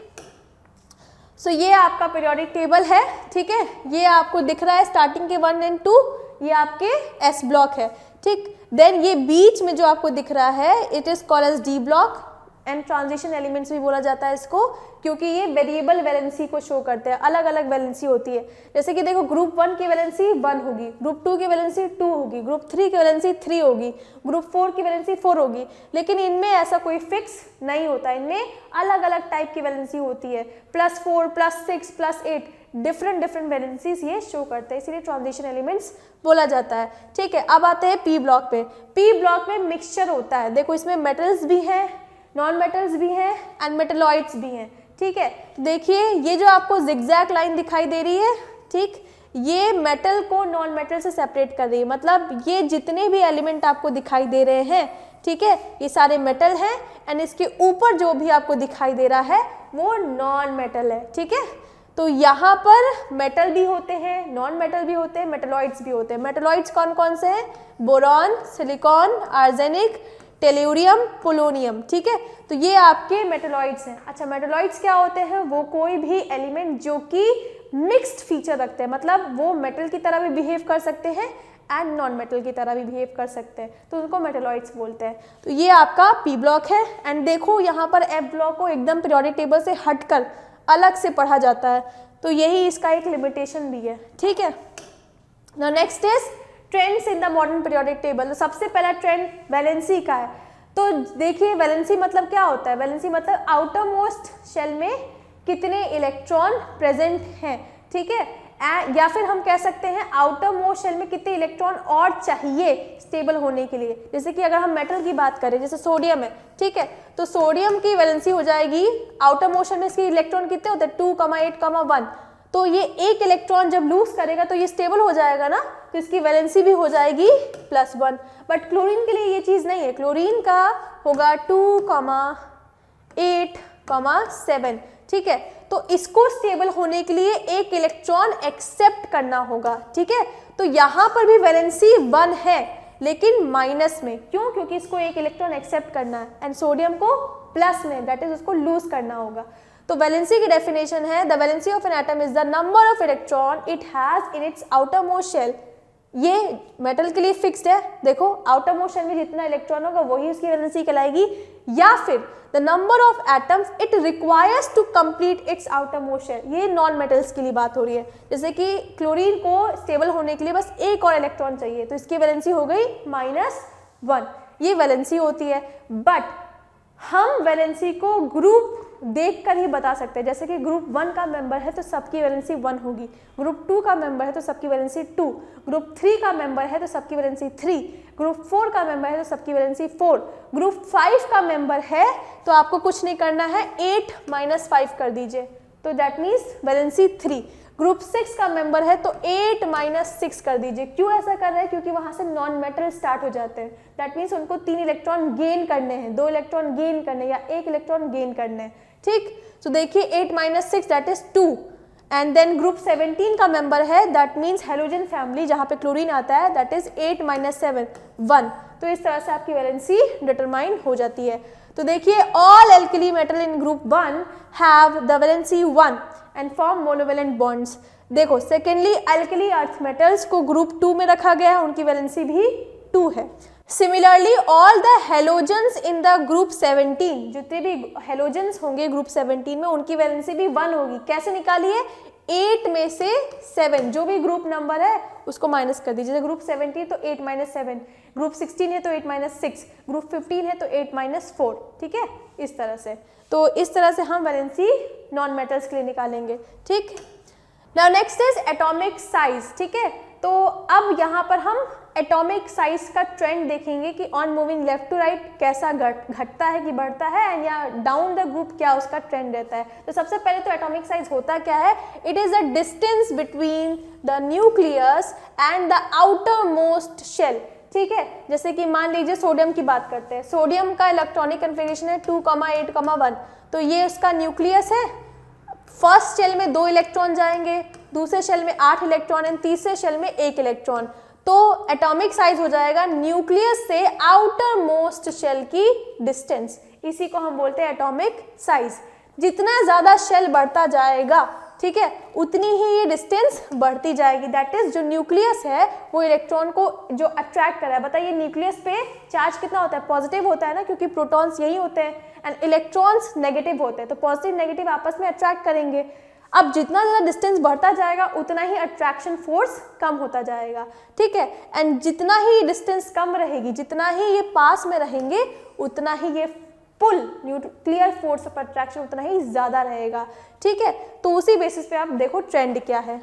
सो ये आपका पीरियोडिक टेबल है, ठीक है, ये आपको दिख रहा है स्टार्टिंग के 1 और 2, ये आपके एस ब्लॉक है। ठीक, देन ये बीच में जो आपको दिख रहा है it is called as D block and transition elements भी बोला जाता है इसको, क्योंकि ये वेरिएबल वैलेंसी को शो करते हैं, अलग अलग वैलेंसी होती है। जैसे कि देखो ग्रुप 1 की वैलेंसी 1 होगी, ग्रुप 2 की वैलेंसी 2 होगी, ग्रुप 3 की वैलेंसी 3 होगी, ग्रुप 4 की वैलेंसी 4 होगी, लेकिन इनमें ऐसा कोई फिक्स नहीं होता, इनमें अलग अलग टाइप की वैलेंसी होती है, +4, +6, +8, डिफरेंट वैलेंसीज ये शो करते हैं, इसीलिए ट्रांजिशन एलिमेंट्स बोला जाता है। ठीक है, अब आते हैं पी ब्लॉक पे। पी ब्लॉक में मिक्सचर होता है, देखो इसमें मेटल्स भी हैं, नॉन मेटल्स भी हैं एंड मेटलॉइड्स भी हैं। ठीक है, देखिए ये जो आपको जिगजैग लाइन दिखाई दे रही है, ठीक, ये मेटल को नॉन मेटल से सेपरेट कर रही है, मतलब ये जितने भी एलिमेंट आपको दिखाई दे रहे हैं, ठीक है, ये सारे मेटल हैं एंड इसके ऊपर जो भी आपको दिखाई दे रहा है वो नॉन मेटल है। ठीक है, तो यहाँ पर मेटल भी होते हैं, नॉन मेटल भी होते हैं, मेटलॉइड्स भी होते हैं। मेटलॉइड्स कौन कौन से हैं? Boron, silicon, arsenic, tellurium, polonium. ठीक है, तो ये आपके मेटलॉइड्स हैं। अच्छा, मेटलॉइड्स क्या होते हैं? वो कोई भी एलिमेंट जो कि मिक्स्ड फीचर रखते हैं, मतलब वो मेटल की तरह भी बिहेव कर सकते हैं एंड नॉन मेटल की तरह भी बिहेव कर सकते हैं, तो उनको मेटलॉइड्स बोलते हैं। तो ये आपका पी ब्लॉक है एंड देखो यहाँ पर एफ ब्लॉक को एकदम पीरियोडिक टेबल से हटकर अलग से पढ़ा जाता है, तो यही इसका एक लिमिटेशन भी है। ठीक है, now next is trends in the modern periodic table. तो सबसे पहला ट्रेंड वैलेंसी का है। तो देखिए वैलेंसी मतलब क्या होता है? वैलेंसी मतलब आउटर मोस्ट शेल में कितने इलेक्ट्रॉन प्रेजेंट हैं। ठीक है, या फिर हम कह सकते हैं आउटर मोस्ट शेल में कितने इलेक्ट्रॉन और चाहिए स्टेबल होने के लिए। जैसे कि अगर हम मेटल की बात करें, जैसे सोडियम है, ठीक है, तो सोडियम की वैलेंसी हो जाएगी, आउटर मोस्ट शेल में इसके इलेक्ट्रॉन कितने होते हैं? 2, 8, 1। तो ये एक इलेक्ट्रॉन जब लूज करेगा तो ये स्टेबल हो जाएगा ना, तो इसकी वैलेंसी भी हो जाएगी +1। बट क्लोरीन के लिए ये चीज़ नहीं है, क्लोरीन का होगा 2, 8, 7। ठीक है, तो इसको स्टेबल होने के लिए एक इलेक्ट्रॉन एक्सेप्ट करना होगा। ठीक है, तो यहाँ पर भी वैलेंसी 1 है लेकिन माइनस में, क्यों? क्योंकि इसको एक इलेक्ट्रॉन एक्सेप्ट करना है एंड सोडियम को प्लस में, दैट इज उसको लूज करना होगा। तो वैलेंसी की डेफिनेशन है, the valency of an atom is the number of electron it has in its outer most shell. ये मेटल के लिए फिक्स्ड है, देखो आउटर मोस्ट शेल में जितना इलेक्ट्रॉन होगा वही उसकी वैलेंसी कहलाएगी, या फिर the number of atoms it requires to complete its outer most shell. ये नॉन मेटल्स के लिए बात हो रही है, जैसे कि क्लोरीन को स्टेबल होने के लिए बस एक और इलेक्ट्रॉन चाहिए, तो इसकी वैलेंसी हो गई -1। ये वैलेंसी होती है, बट हम वैलेंसी को ग्रुप देखकर ही बता सकते हैं। जैसे कि ग्रुप 1 का मेंबर है तो सबकी वैलेंसी 1 होगी, ग्रुप 2 का मेंबर है तो सबकी वैलेंसी 2, ग्रुप 3 का मेंबर है तो सबकी वैलेंसी 3, ग्रुप 4 का मेंबर है तो सबकी वैलेंसी 4, ग्रुप 5 का मेंबर है तो आपको कुछ नहीं करना है, 8 - 5 कर दीजिए, तो दैट मीन्स वैलेंसी 3। ग्रुप 6 का मेंबर है तो 8 - 6 कर दीजिए। क्यों ऐसा कर रहे हैं? क्योंकि वहां से नॉन मेटल स्टार्ट हो जाते हैं, दैट मीन्स उनको 3 इलेक्ट्रॉन गेन करने हैं, 2 इलेक्ट्रॉन गेन करने या 1 इलेक्ट्रॉन गेन करने हैं। ठीक, तो देखिए 8 - 6 that is 2 and then group 17 का मेंबर है, दैट मीन्स हेलोजन फैमिली जहाँ पे क्लोरीन आता है, दैट इज 8 - 7 1। तो इस तरह से आपकी वैलेंसी डिटरमाइन हो जाती है। तो देखिए all alkali metal in group 1 have the valency 1 and form monovalent bonds. देखो सेकेंडली एल्कली अर्थ मेटल्स को ग्रुप 2 में रखा गया है, उनकी वैलेंसी भी 2 है। Similarly all the halogens in the group 17, जितने भी हेलोजेंस होंगे ग्रुप 17 में उनकी वैलेंसी भी 1 होगी। कैसे निकालिए? 8 में से 7, जो भी ग्रुप नंबर है उसको माइनस कर दीजिए। ग्रुप 17 तो 8 - 7, ग्रुप 16 है तो 8 - 6, ग्रुप 15 है तो 8 - 4। ठीक है, इस तरह से, तो इस तरह से हम वैलेंसी नॉन मेटल्स के लिए निकालेंगे। ठीक, now next is atomic size. ठीक है, तो अब यहाँ पर हम एटॉमिक साइज का ट्रेंड देखेंगे कि on moving left to right कैसा घटता है कि बढ़ता है, एंड या डाउन द ग्रुप क्या उसका ट्रेंड रहता है। तो सबसे पहले तो एटॉमिक साइज होता क्या है? It is the distance between the nucleus and the outer most shell. ठीक है। जैसे कि मान लीजिए सोडियम की बात करते हैं, सोडियम का इलेक्ट्रॉनिक कन्फिगरेशन है 2,8,1, तो ये उसका न्यूक्लियस है। फर्स्ट शेल में 2 इलेक्ट्रॉन जाएंगे, दूसरे शेल में 8 इलेक्ट्रॉन एंड तीसरे शेल में 1 इलेक्ट्रॉन। तो एटॉमिक साइज हो जाएगा न्यूक्लियस से आउटर मोस्ट शेल की डिस्टेंस, इसी को हम बोलते हैं एटॉमिक साइज। जितना ज्यादा शेल बढ़ता जाएगा, ठीक है, उतनी ही ये डिस्टेंस बढ़ती जाएगी। दैट इज जो न्यूक्लियस है वो इलेक्ट्रॉन को जो अट्रैक्ट कर रहा है। बताइए न्यूक्लियस पे चार्ज कितना होता है? पॉजिटिव होता है ना, क्योंकि प्रोटॉन्स यही होते हैं एंड इलेक्ट्रॉन्स नेगेटिव होते हैं, तो पॉजिटिव नेगेटिव आपस में अट्रैक्ट करेंगे। अब जितना ज़्यादा डिस्टेंस बढ़ता जाएगा उतना ही अट्रैक्शन फोर्स कम होता जाएगा, ठीक है। एंड जितना ही डिस्टेंस कम रहेगी, जितना ही ये पास में रहेंगे, उतना ही ये पुल न्यूक्लियर फोर्स ऑफ अट्रैक्शन उतना ही ज़्यादा रहेगा, ठीक है। तो उसी बेसिस पे आप देखो ट्रेंड क्या है।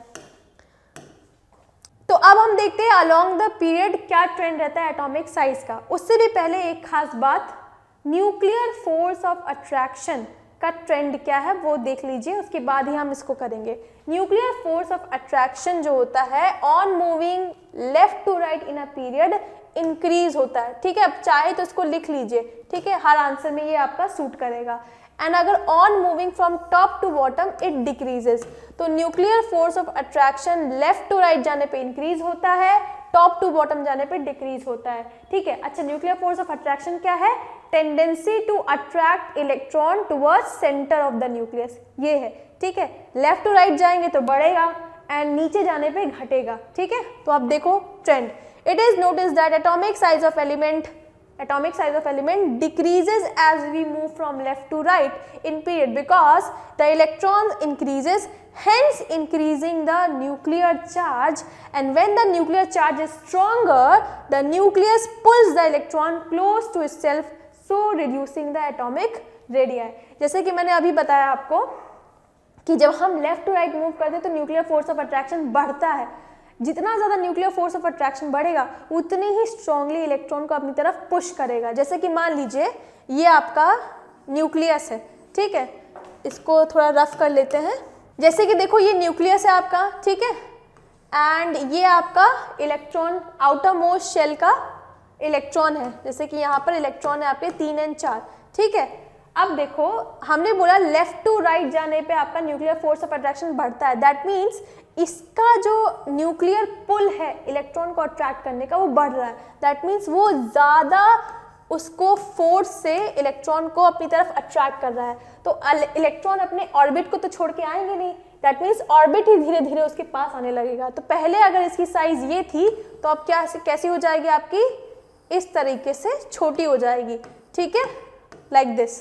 तो अब हम देखते हैं अलोंग द पीरियड क्या ट्रेंड रहता है एटॉमिक साइज का। उससे भी पहले एक खास बात, न्यूक्लियर फोर्स ऑफ अट्रैक्शन का ट्रेंड क्या है वो देख लीजिए, उसके बाद ही हम इसको करेंगे। न्यूक्लियर फोर्स ऑफ अट्रैक्शन जो होता है on moving left to right in a period increase होता है, ठीक है। अब चाहे तो इसको लिख लीजिए, ठीक है, हर आंसर में ये आपका सूट करेगा। एंड अगर on moving from top to bottom it decreases, तो nuclear force of attraction left to right जाने पे इंक्रीज होता है, टॉप टू बॉटम जाने पे डिक्रीज होता है, ठीक है। अच्छा, न्यूक्लियर फोर्स ऑफ अट्रैक्शन क्या है? Tendency to attract electron towards centre of the nucleus, ये है, ठीक है। लेफ्ट टू राइट जाएंगे तो बढ़ेगा एंड नीचे जाने पे घटेगा, ठीक है। तो आप देखो trend, it is notice that atomic size of element decreases as we move from left to right in period because the electrons increases, hence increasing the nuclear charge, and when the nuclear charge is stronger the nucleus pulls the electron close to itself, so reducing the atomic radii। जैसे कि मैंने अभी बताया आपको कि जब हम लेफ्ट टू राइट मूव करते हैं तो न्यूक्लियर फोर्स ऑफ अट्रैक्शन बढ़ता है। जितना ज़्यादा न्यूक्लियर फोर्स ऑफ अट्रैक्शन बढ़ेगा उतनी ही स्ट्रांगली इलेक्ट्रॉन को अपनी तरफ पुश करेगा। जैसे कि मान लीजिए ये आपका न्यूक्लियस है, ठीक है, इसको थोड़ा रफ कर लेते हैं। जैसे कि देखो ये न्यूक्लियस है आपका, ठीक है, एंड ये आपका इलेक्ट्रॉन आउटर मोस्ट शेल का इलेक्ट्रॉन है। जैसे कि यहाँ पर इलेक्ट्रॉन है आपके 3 और 4, ठीक है। अब देखो हमने बोला लेफ्ट टू राइट जाने पे आपका न्यूक्लियर फोर्स ऑफ अट्रैक्शन बढ़ता है, दैट मीन्स इसका जो न्यूक्लियर पुल है इलेक्ट्रॉन को अट्रैक्ट करने का वो बढ़ रहा है। दैट मीन्स वो ज़्यादा उसको फोर्स से इलेक्ट्रॉन को अपनी तरफ अट्रैक्ट कर रहा है। तो इलेक्ट्रॉन अपने ऑर्बिट को तो छोड़ के आएंगे नहीं, दैट मीन्स ऑर्बिट ही धीरे धीरे उसके पास आने लगेगा। तो पहले अगर इसकी साइज ये थी तो अब क्या कैसी हो जाएगी आपकी? इस तरीके से छोटी हो जाएगी, ठीक है, लाइक दिस,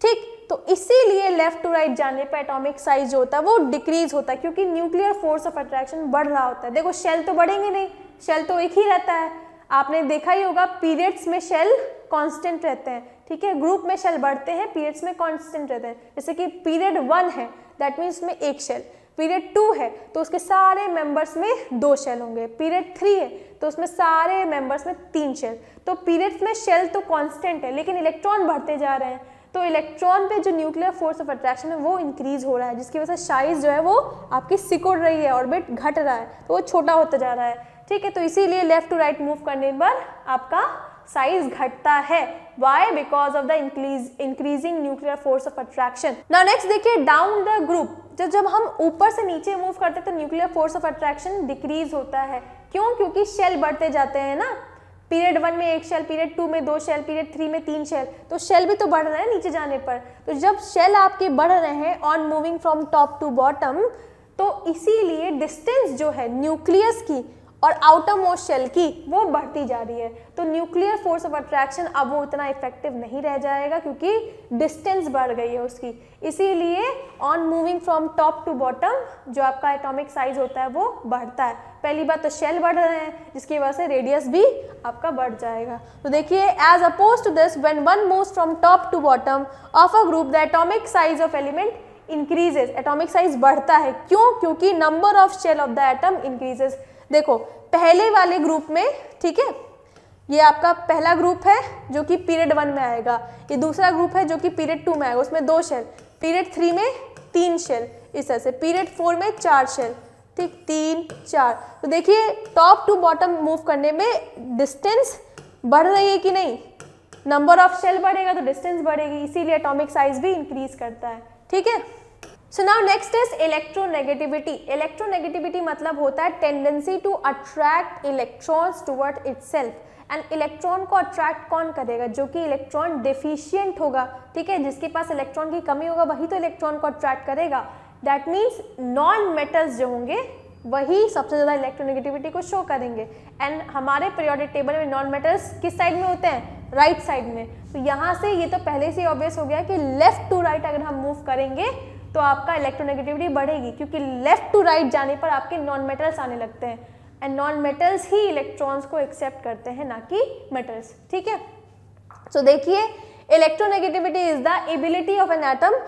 ठीक। तो इसीलिए लेफ्ट टू राइट जाने पर एटॉमिक साइज जो होता है वो डिक्रीज होता है, क्योंकि न्यूक्लियर फोर्स ऑफ अट्रैक्शन बढ़ रहा होता है। देखो शेल तो बढ़ेंगे नहीं, शेल तो एक ही रहता है। आपने देखा ही होगा पीरियड्स में शेल कांस्टेंट रहते हैं, ठीक है, ग्रुप में शेल बढ़ते हैं, पीरियड्स में कांस्टेंट रहते हैं। जैसे कि पीरियड 1 है दैट मीन्स उसमें 1 शेल, पीरियड 2 है तो उसके सारे मेंबर्स में 2 शेल होंगे, पीरियड 3 है तो उसमें सारे मेंबर्स में 3 शेल। तो पीरियड्स में शेल तो कांस्टेंट है, लेकिन इलेक्ट्रॉन बढ़ते जा रहे हैं, तो इलेक्ट्रॉन पे जो न्यूक्लियर फोर्स ऑफ अट्रैक्शन है वो इंक्रीज हो रहा है, जिसकी वजह से साइज जो है वो आपकी सिकुड़ रही है, ऑर्बिट घट रहा है, तो वो छोटा होता जा रहा है, ठीक है। तो इसीलिए लेफ्ट टू राइट मूव करने पर आपका साइज घटता है। Why? Because of the increasing nuclear force of attraction. Now next देखिए डाउन द ग्रुप, जब हम ऊपर से नीचे मूव करते हैं तो nuclear force of attraction decrease होता है। क्यों? क्योंकि शेल बढ़ते जाते हैं ना, पीरियड 1 में 1 शेल, पीरियड 2 में 2 शेल, पीरियड 3 में 3 शेल, तो शेल भी तो बढ़ रहे हैं नीचे जाने पर। तो जब शेल आपके बढ़ रहे हैं on moving from top to bottom, तो इसीलिए डिस्टेंस जो है न्यूक्लियस की और आउटर मोस्ट शेल की वो बढ़ती जा रही है। तो न्यूक्लियर फोर्स ऑफ अट्रैक्शन अब वो उतना इफेक्टिव नहीं रह जाएगा क्योंकि डिस्टेंस बढ़ गई है उसकी। इसीलिए on moving from top to bottom जो आपका एटॉमिक साइज होता है वो बढ़ता है। पहली बात तो शेल बढ़ रहे हैं जिसकी वजह से रेडियस भी आपका बढ़ जाएगा। तो देखिए as opposed to this when one moves from top to bottom of a group the atomic size of element increases, atomic size बढ़ता है। क्यों? क्योंकि number of shell of the atom increases. देखो पहले वाले ग्रुप में, ठीक है, ये आपका पहला ग्रुप है जो कि पीरियड 1 में आएगा, ये दूसरा ग्रुप है जो कि पीरियड 2 में आएगा, उसमें 2 शेल, पीरियड 3 में 3 शेल, इस तरह से पीरियड 4 में 4 शेल, ठीक, 3 4। तो देखिए टॉप टू बॉटम मूव करने में डिस्टेंस बढ़ रही है कि नहीं, नंबर ऑफ शेल बढ़ेगा तो डिस्टेंस बढ़ेगी, इसीलिए एटॉमिक साइज भी इंक्रीज करता है। ठीक है, so now next is electronegativity. Electronegativity मतलब होता है tendency to attract electrons toward itself. And electron को अट्रैक्ट कौन करेगा, जो कि इलेक्ट्रॉन डेफिशिएंट होगा, ठीक है, जिसके पास इलेक्ट्रॉन की कमी होगा वही तो इलेक्ट्रॉन को अट्रैक्ट करेगा। दैट मीन्स नॉन मेटल्स जो होंगे वही सबसे ज़्यादा इलेक्ट्रोनेगेटिविटी को शो करेंगे। एंड हमारे पीरियोडिक टेबल में नॉन मेटल्स किस साइड में होते हैं, राइट साइड में। तो यहाँ से ये तो पहले से ऑब्वियस हो गया कि लेफ्ट टू राइट अगर हम मूव करेंगे तो आपका इलेक्ट्रोनेगेटिविटी बढ़ेगी, क्योंकि लेफ्ट टू राइट जाने पर आपके नॉन मेटल्स आने लगते हैं and non metals he electrons को एक्सेप्ट करते हैं, ना कि मेटल्स। ठीक है, सो देखिए electronegativity is the ability of an atom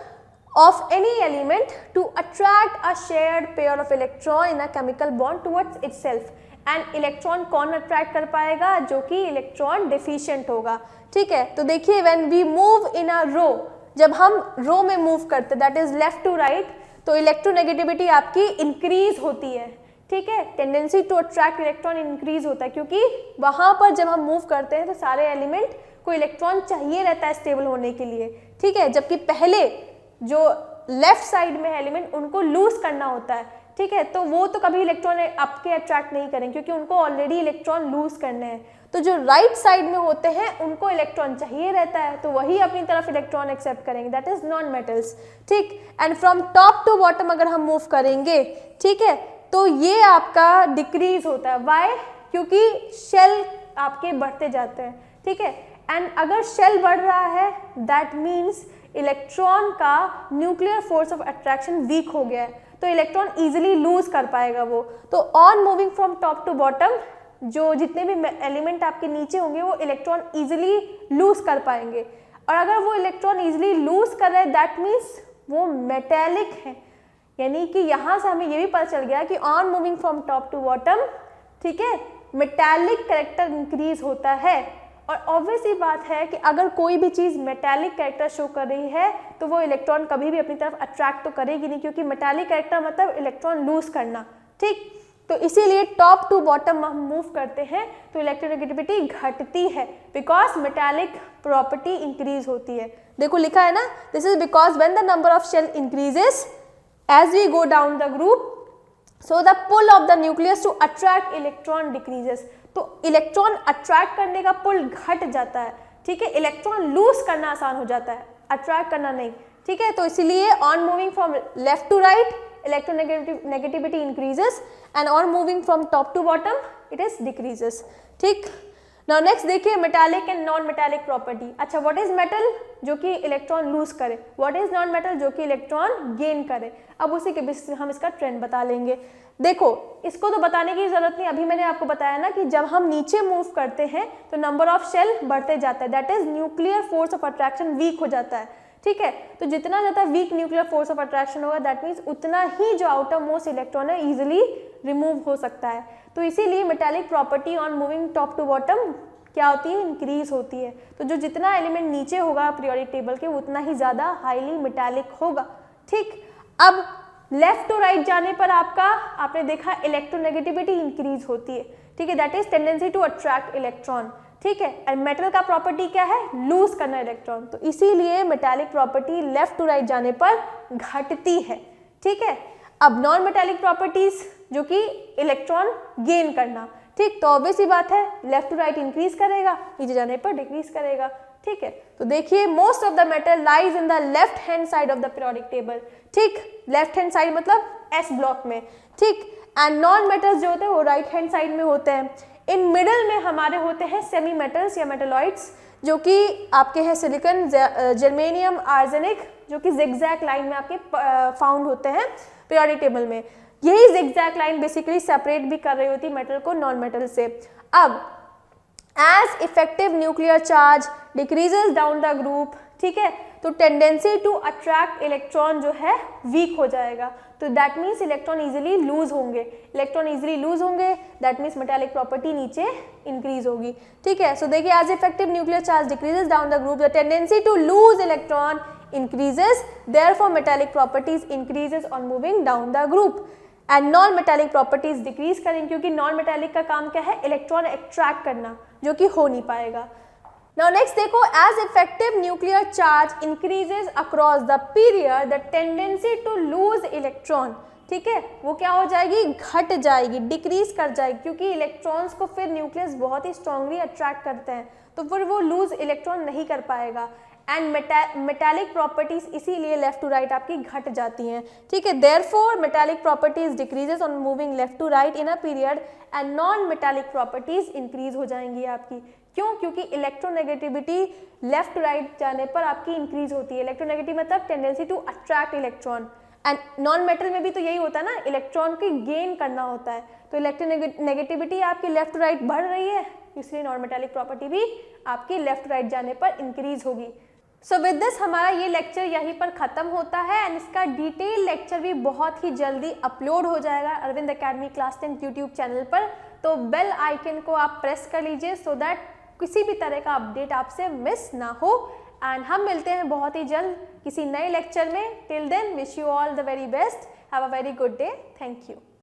of any element to attract a shared pair of electron in a chemical bond towards itself। and electron कौन attract कर पाएगा, जो कि electron deficient होगा। ठीक है, तो देखिए when we move in a row, जब हम रो में मूव करते that is left to right, तो इलेक्ट्रोनेगेटिविटी आपकी इंक्रीज होती है। ठीक है, tendency to attract electron increase होता है, क्योंकि वहां पर जब हम मूव करते हैं तो सारे एलिमेंट को इलेक्ट्रॉन चाहिए रहता है स्टेबल होने के लिए। ठीक है, जबकि पहले जो लेफ्ट साइड में एलिमेंट उनको लूज करना होता है। ठीक है, तो वो तो कभी इलेक्ट्रॉन आपके अट्रैक्ट नहीं करेंगे, क्योंकि उनको ऑलरेडी इलेक्ट्रॉन लूज करने हैं। तो जो राइट साइड में होते हैं उनको इलेक्ट्रॉन चाहिए रहता है, तो वही अपनी तरफ इलेक्ट्रॉन एक्सेप्ट करेंगे, दैट इज नॉन मेटल्स। ठीक, and from top to bottom अगर हम मूव करेंगे, ठीक है, तो ये आपका डिक्रीज होता है। वाई, क्योंकि शेल आपके बढ़ते जाते हैं। ठीक है, एंड अगर शेल बढ़ रहा है दैट मीन्स इलेक्ट्रॉन का nuclear force of attraction weak हो गया है, तो इलेक्ट्रॉन इजीली लूज कर पाएगा वो। तो on moving from top to bottom जो जितने भी एलिमेंट आपके नीचे होंगे वो इलेक्ट्रॉन इजीली लूज कर पाएंगे, और अगर वो इलेक्ट्रॉन इजीली लूज कर रहे हैं दैट मीन्स वो मेटेलिक है। यानी कि यहाँ से हमें ये भी पता चल गया कि on moving from top to bottom, ठीक है, मेटेलिक कैरेक्टर इंक्रीज होता है। और ऑब्वियस ही बात है कि अगर कोई भी चीज़ मेटालिक कैरेक्टर शो कर रही है तो वो इलेक्ट्रॉन कभी भी अपनी तरफ अट्रैक्ट तो करेगी नहीं, क्योंकि मेटालिक कैरेक्टर मतलब इलेक्ट्रॉन लूज करना। ठीक, तो इसीलिए टॉप टू बॉटम हम मूव करते हैं तो इलेक्ट्रोनेगेटिविटी घटती है, बिकॉज मेटालिक प्रॉपर्टी इंक्रीज होती है। देखो लिखा है ना, this is because when the number of shell increases as we go down the group, so the pull of the nucleus to attract electron decreases. तो इलेक्ट्रॉन अट्रैक्ट करने का पुल घट जाता है। ठीक है, इलेक्ट्रॉन लूज करना आसान हो जाता है, अट्रैक्ट करना नहीं। ठीक है, तो इसीलिए on moving from left to right electronegativity increases and on moving from top to bottom it is decreases. ठीक, नाउ नेक्स्ट देखिए metallic and non metallic property. अच्छा, व्हाट इज मेटल, जो कि इलेक्ट्रॉन लूज करे, व्हाट इज नॉन मेटल, जो कि इलेक्ट्रॉन गेन करे। अब उसी के बेसिस पे हम इसका ट्रेंड बता लेंगे। देखो इसको तो बताने की जरूरत नहीं, अभी मैंने आपको बताया ना कि जब हम नीचे मूव करते हैं तो नंबर ऑफ शेल बढ़ते जाता है, that is nuclear force of attraction weak हो जाता है। ठीक है, तो जितना ज़्यादा weak nuclear force of attraction होगा दैट मीन्स उतना ही जो आउटर मोस्ट इलेक्ट्रॉन है इजीली रिमूव हो सकता है। तो इसीलिए metallic property on moving top to bottom क्या होती है, इंक्रीज होती है। तो जो जितना एलिमेंट नीचे होगा पीरियोडिक टेबल के उतना ही ज़्यादा हाईली मेटालिक होगा। ठीक, अब लेफ्ट टू राइट जाने पर आपका आपने देखा इलेक्ट्रोनेगेटिविटी इंक्रीज होती है। ठीक है, that is tendency to attract electron. ठीक है, एंड मेटल का प्रॉपर्टी क्या है, लूज करना इलेक्ट्रॉन, तो इसीलिए metallic property left to right जाने पर घटती है। ठीक है, अब नॉन मेटालिक प्रॉपर्टीज जो कि इलेक्ट्रॉन गेन करना। ठीक, तो ऑब्वियस ही बात है लेफ्ट टू राइट इंक्रीज करेगा, नीचे जाने पर डिक्रीज करेगा। ठीक है, तो देखिए most of the metal lies in the left hand side of the periodic table. ठीक, लेफ्ट हैंड साइड मतलब एस ब्लॉक में। ठीक, एंड नॉन मेटल्स जो होते हैं वो राइट हैंड साइड में होते हैं। इन मिडल में हमारे होते हैं सेमी मेटल्स या मेटलॉइड्स, जो कि आपके हैं सिलिकॉन, जर्मेनियम, आर्सेनिक, जो कि जिगजैग लाइन में आपके फाउंड होते हैं पीरियोडिक टेबल में। यही जिगजैग लाइन बेसिकली सेपरेट भी कर रही होती है मेटल को नॉन मेटल से। अब as effective nuclear charge decreases down the group, ठीक है, तो टेंडेंसी टू अट्रैक्ट इलेक्ट्रॉन जो है वीक हो जाएगा, तो that means electron easily lose होंगे। इलेक्ट्रॉन इजीली लूज होंगे दैट मीन्स मेटालिक प्रॉपर्टी नीचे इंक्रीज होगी। ठीक है, सो देखिए as effective nuclear charge decreases down the group the tendency to lose electron increases, therefore metallic properties increases on moving down the group. And non metallic properties decrease करेंगे, क्योंकि नॉन मेटालिक का काम क्या है, इलेक्ट्रॉन एक्सट्रैक्ट करना, जो कि हो नहीं पाएगा। नाउ नेक्स्ट देखो, as effective nuclear charge increases across the period the tendency to lose electron, ठीक है, वो क्या हो जाएगी, घट जाएगी, डिक्रीज कर जाएगी, क्योंकि इलेक्ट्रॉन्स को फिर न्यूक्लियस बहुत ही स्ट्रांगली अट्रैक्ट करते हैं, तो फिर वो लूज इलेक्ट्रॉन नहीं कर पाएगा। एंड मेटालिक प्रॉपर्टीज इसीलिए लेफ्ट टू राइट आपकी घट जाती हैं, ठीक है। Therefore metallic properties decreases on moving left to right in a period and non metallic properties increase हो जाएंगी आपकी। क्यों? क्योंकि इलेक्ट्रोनेगेटिविटी लेफ्ट टू राइट जाने पर आपकी इंक्रीज होती है। इलेक्ट्रोनेगेटिव मतलब tendency to attract electron, and non metal में भी तो यही होता है ना, इलेक्ट्रॉन की गेन करना होता है, तो इलेक्ट्रोनेगेटिविटी आपकी लेफ्ट टू राइट बढ़ रही है, इसलिए नॉन मेटालिक प्रॉपर्टी भी आपकी लेफ्ट राइट जाने पर इंक्रीज होगी। सो विद दिस हमारा ये लेक्चर यहीं पर ख़त्म होता है, एंड इसका डिटेल लेक्चर भी बहुत ही जल्दी अपलोड हो जाएगा Arvind academy class 10 YouTube channel पर, तो बेल आइकन को आप प्रेस कर लीजिए सो दैट किसी भी तरह का अपडेट आपसे मिस ना हो। एंड हम मिलते हैं बहुत ही जल्द किसी नए लेक्चर में। Till then wish you all the very best, have a very good day, thank you.